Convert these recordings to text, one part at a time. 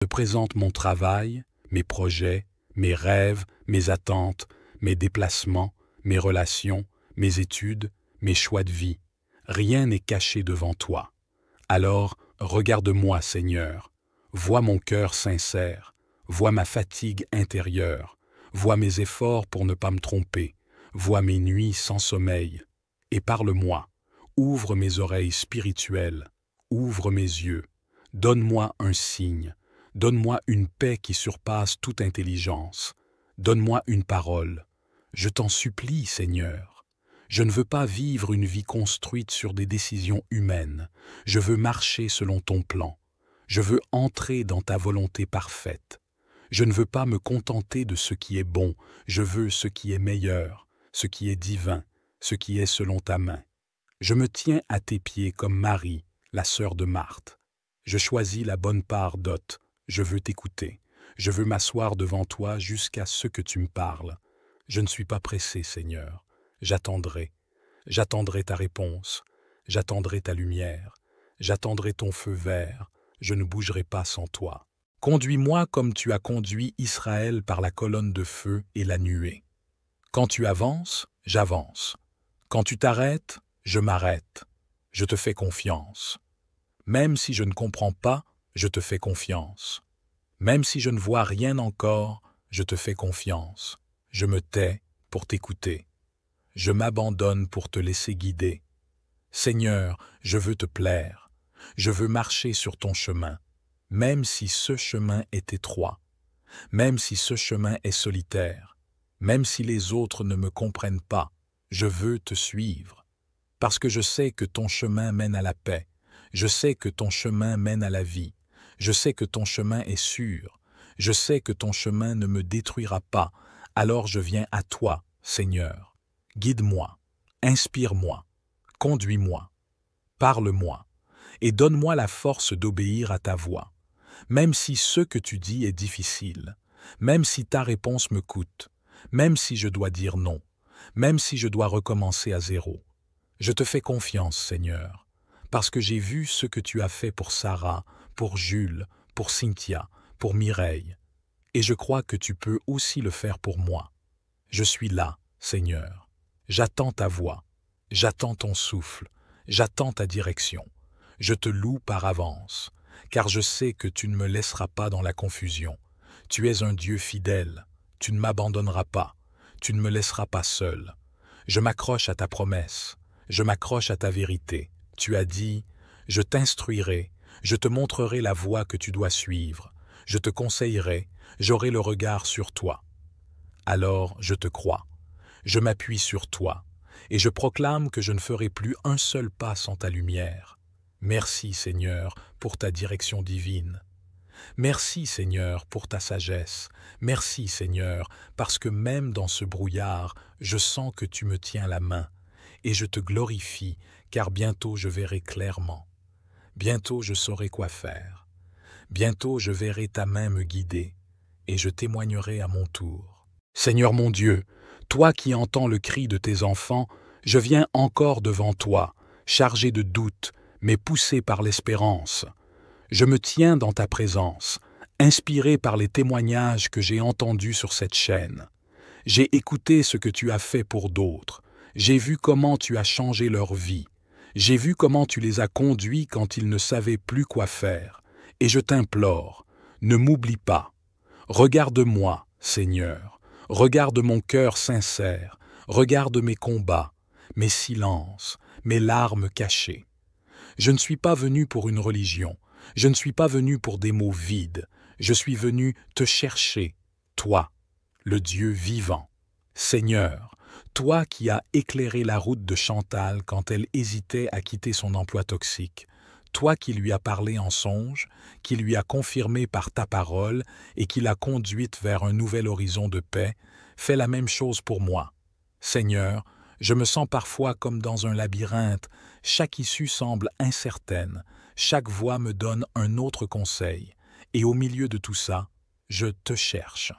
Je présente mon travail, mes projets, mes rêves, mes attentes, mes déplacements, mes relations, mes études, mes choix de vie. Rien n'est caché devant toi. Alors, regarde-moi, Seigneur. Vois mon cœur sincère. Vois ma fatigue intérieure. Vois mes efforts pour ne pas me tromper. Vois mes nuits sans sommeil. Et parle-moi. Ouvre mes oreilles spirituelles. Ouvre mes yeux. Donne-moi un signe. Donne-moi une paix qui surpasse toute intelligence. Donne-moi une parole. Je t'en supplie, Seigneur. Je ne veux pas vivre une vie construite sur des décisions humaines. Je veux marcher selon ton plan. Je veux entrer dans ta volonté parfaite. Je ne veux pas me contenter de ce qui est bon. Je veux ce qui est meilleur, ce qui est divin, ce qui est selon ta main. Je me tiens à tes pieds comme Marie, la sœur de Marthe. Je choisis la bonne part d'hôte. Je veux t'écouter. Je veux m'asseoir devant toi jusqu'à ce que tu me parles. Je ne suis pas pressé, Seigneur. J'attendrai. J'attendrai ta réponse. J'attendrai ta lumière. J'attendrai ton feu vert. Je ne bougerai pas sans toi. Conduis-moi comme tu as conduit Israël par la colonne de feu et la nuée. Quand tu avances, j'avance. Quand tu t'arrêtes, je m'arrête. Je te fais confiance. Même si je ne comprends pas, je te fais confiance. Même si je ne vois rien encore, je te fais confiance. Je me tais pour t'écouter. Je m'abandonne pour te laisser guider. Seigneur, je veux te plaire. Je veux marcher sur ton chemin, même si ce chemin est étroit, même si ce chemin est solitaire, même si les autres ne me comprennent pas. Je veux te suivre, parce que je sais que ton chemin mène à la paix. Je sais que ton chemin mène à la vie. Je sais que ton chemin est sûr. Je sais que ton chemin ne me détruira pas. Alors je viens à toi, Seigneur. Guide-moi, inspire-moi, conduis-moi, parle-moi, et donne-moi la force d'obéir à ta voix. Même si ce que tu dis est difficile, même si ta réponse me coûte, même si je dois dire non, même si je dois recommencer à zéro. Je te fais confiance, Seigneur, parce que j'ai vu ce que tu as fait pour Sarah, pour Jules, pour Cynthia, pour Mireille, et je crois que tu peux aussi le faire pour moi. Je suis là, Seigneur. J'attends ta voix, j'attends ton souffle, j'attends ta direction. Je te loue par avance, car je sais que tu ne me laisseras pas dans la confusion. Tu es un Dieu fidèle, tu ne m'abandonneras pas, tu ne me laisseras pas seul. Je m'accroche à ta promesse, je m'accroche à ta vérité. Tu as dit, je t'instruirai, je te montrerai la voie que tu dois suivre, je te conseillerai, j'aurai le regard sur toi. Alors je te crois, je m'appuie sur toi, et je proclame que je ne ferai plus un seul pas sans ta lumière. Merci, Seigneur, pour ta direction divine. Merci, Seigneur, pour ta sagesse. Merci, Seigneur, parce que même dans ce brouillard, je sens que tu me tiens la main, et je te glorifie, car bientôt je verrai clairement. Bientôt je saurai quoi faire. Bientôt je verrai ta main me guider, et je témoignerai à mon tour. Seigneur mon Dieu, toi qui entends le cri de tes enfants, je viens encore devant toi, chargé de doutes, mais poussé par l'espérance. Je me tiens dans ta présence, inspiré par les témoignages que j'ai entendus sur cette chaîne. J'ai écouté ce que tu as fait pour d'autres. J'ai vu comment tu as changé leur vie. J'ai vu comment tu les as conduits quand ils ne savaient plus quoi faire. Et je t'implore, ne m'oublie pas. Regarde-moi, Seigneur. Regarde mon cœur sincère. Regarde mes combats, mes silences, mes larmes cachées. Je ne suis pas venu pour une religion. Je ne suis pas venu pour des mots vides. Je suis venu te chercher, toi, le Dieu vivant. Seigneur, toi qui as éclairé la route de Chantal quand elle hésitait à quitter son emploi toxique, toi qui lui as parlé en songe, qui lui as confirmé par ta parole et qui l'as conduite vers un nouvel horizon de paix, fais la même chose pour moi. Seigneur, je me sens parfois comme dans un labyrinthe, chaque issue semble incertaine, chaque voix me donne un autre conseil, et au milieu de tout ça, je te cherche.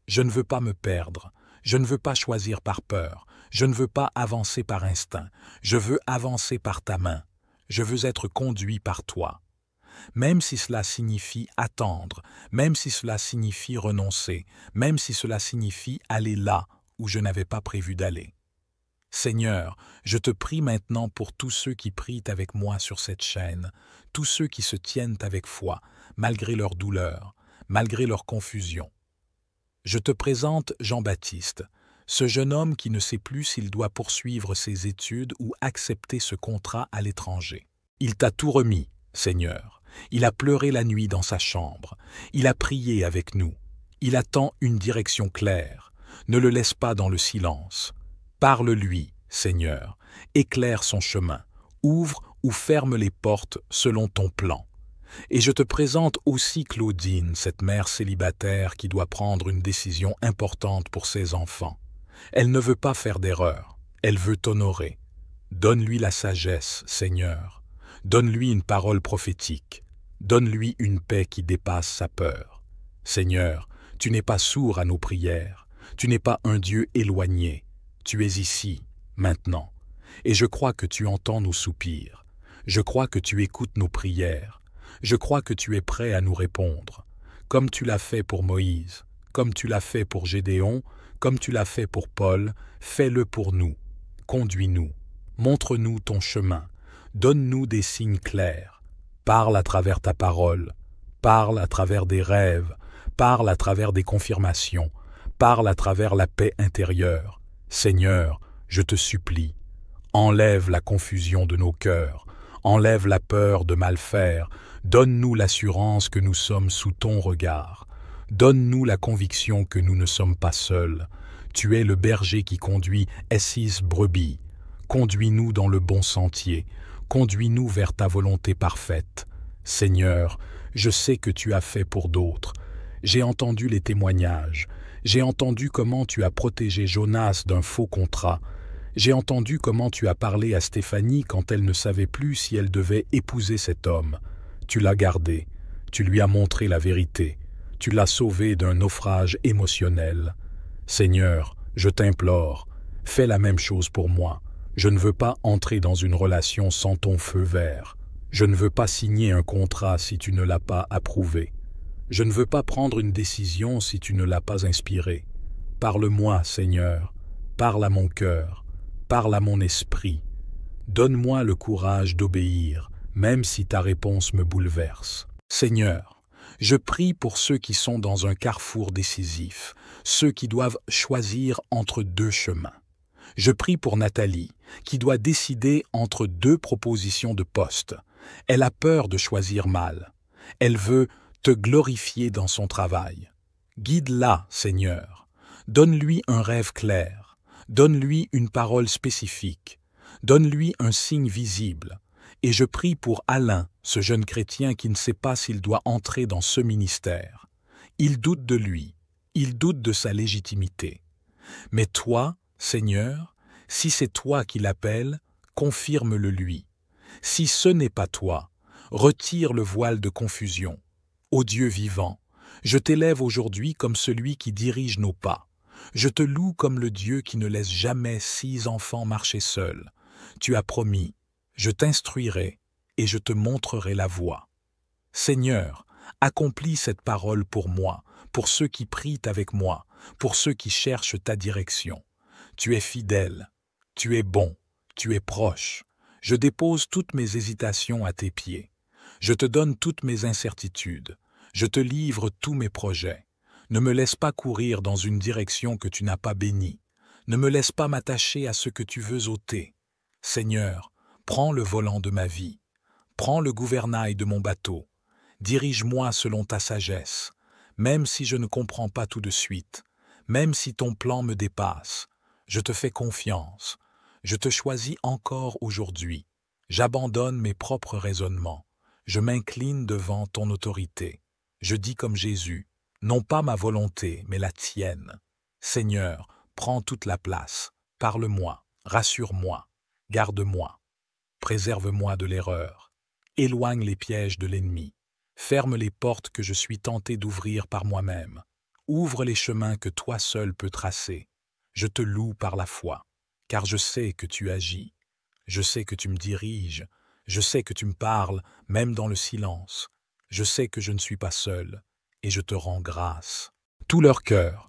Je ne veux pas me perdre, je ne veux pas choisir par peur, je ne veux pas avancer par instinct, je veux avancer par ta main, je veux être conduit par toi. même si cela signifie attendre, même si cela signifie renoncer, même si cela signifie aller là où je n'avais pas prévu d'aller. Seigneur, je te prie maintenant pour tous ceux qui prient avec moi sur cette chaîne, tous ceux qui se tiennent avec foi, malgré leur douleur, malgré leur confusion. Je te présente Jean-Baptiste, ce jeune homme qui ne sait plus s'il doit poursuivre ses études ou accepter ce contrat à l'étranger. Il t'a tout remis, Seigneur. Il a pleuré la nuit dans sa chambre. Il a prié avec nous. Il attend une direction claire. Ne le laisse pas dans le silence. Parle-lui, Seigneur. Éclaire son chemin. Ouvre ou ferme les portes selon ton plan. Et je te présente aussi Claudine, cette mère célibataire qui doit prendre une décision importante pour ses enfants. Elle ne veut pas faire d'erreur. Elle veut t'honorer. Donne-lui la sagesse, Seigneur. Donne-lui une parole prophétique. Donne-lui une paix qui dépasse sa peur. Seigneur, tu n'es pas sourd à nos prières. Tu n'es pas un Dieu éloigné. Tu es ici, maintenant. Et je crois que tu entends nos soupirs. Je crois que tu écoutes nos prières. Je crois que tu es prêt à nous répondre. Comme tu l'as fait pour Moïse, comme tu l'as fait pour Gédéon, comme tu l'as fait pour Paul, fais-le pour nous. Conduis-nous. Montre-nous ton chemin. Donne-nous des signes clairs. Parle à travers ta parole. Parle à travers des rêves. Parle à travers des confirmations. Parle à travers la paix intérieure. Seigneur, je te supplie, enlève la confusion de nos cœurs. Enlève la peur de mal faire. Donne-nous l'assurance que nous sommes sous ton regard. Donne-nous la conviction que nous ne sommes pas seuls. Tu es le berger qui conduit ses brebis. Conduis-nous dans le bon sentier. Conduis-nous vers ta volonté parfaite. Seigneur, je sais que tu as fait pour d'autres. J'ai entendu les témoignages. J'ai entendu comment tu as protégé Jonas d'un faux contrat. J'ai entendu comment tu as parlé à Stéphanie quand elle ne savait plus si elle devait épouser cet homme. Tu l'as gardé, tu lui as montré la vérité, tu l'as sauvé d'un naufrage émotionnel. Seigneur, je t'implore, fais la même chose pour moi. Je ne veux pas entrer dans une relation sans ton feu vert. Je ne veux pas signer un contrat si tu ne l'as pas approuvé. Je ne veux pas prendre une décision si tu ne l'as pas inspirée. Parle-moi, Seigneur, parle à mon cœur. Parle à mon esprit. Donne-moi le courage d'obéir, même si ta réponse me bouleverse. Seigneur, je prie pour ceux qui sont dans un carrefour décisif, ceux qui doivent choisir entre deux chemins. Je prie pour Nathalie, qui doit décider entre deux propositions de poste. Elle a peur de choisir mal. Elle veut te glorifier dans son travail. Guide-la, Seigneur. Donne-lui un rêve clair. Donne-lui une parole spécifique. Donne-lui un signe visible. Et je prie pour Alain, ce jeune chrétien qui ne sait pas s'il doit entrer dans ce ministère. Il doute de lui. Il doute de sa légitimité. Mais toi, Seigneur, si c'est toi qui l'appelles, confirme-le lui. Si ce n'est pas toi, retire le voile de confusion. Ô Dieu vivant, je t'élève aujourd'hui comme celui qui dirige nos pas. Je te loue comme le Dieu qui ne laisse jamais 6 enfants marcher seuls. Tu as promis, je t'instruirai et je te montrerai la voie. Seigneur, accomplis cette parole pour moi, pour ceux qui prient avec moi, pour ceux qui cherchent ta direction. Tu es fidèle, tu es bon, tu es proche. Je dépose toutes mes hésitations à tes pieds. Je te donne toutes mes incertitudes. Je te livre tous mes projets. Ne me laisse pas courir dans une direction que tu n'as pas bénie. Ne me laisse pas m'attacher à ce que tu veux ôter. Seigneur, prends le volant de ma vie. Prends le gouvernail de mon bateau. Dirige-moi selon ta sagesse. Même si je ne comprends pas tout de suite, même si ton plan me dépasse, je te fais confiance. Je te choisis encore aujourd'hui. J'abandonne mes propres raisonnements. Je m'incline devant ton autorité. Je dis comme Jésus, non pas ma volonté, mais la tienne. Seigneur, prends toute la place. Parle-moi, rassure-moi, garde-moi. Préserve-moi de l'erreur. Éloigne les pièges de l'ennemi. Ferme les portes que je suis tenté d'ouvrir par moi-même. Ouvre les chemins que toi seul peux tracer. Je te loue par la foi, car je sais que tu agis. Je sais que tu me diriges. Je sais que tu me parles, même dans le silence. Je sais que je ne suis pas seul, et je te rends grâce. Tout leur cœur,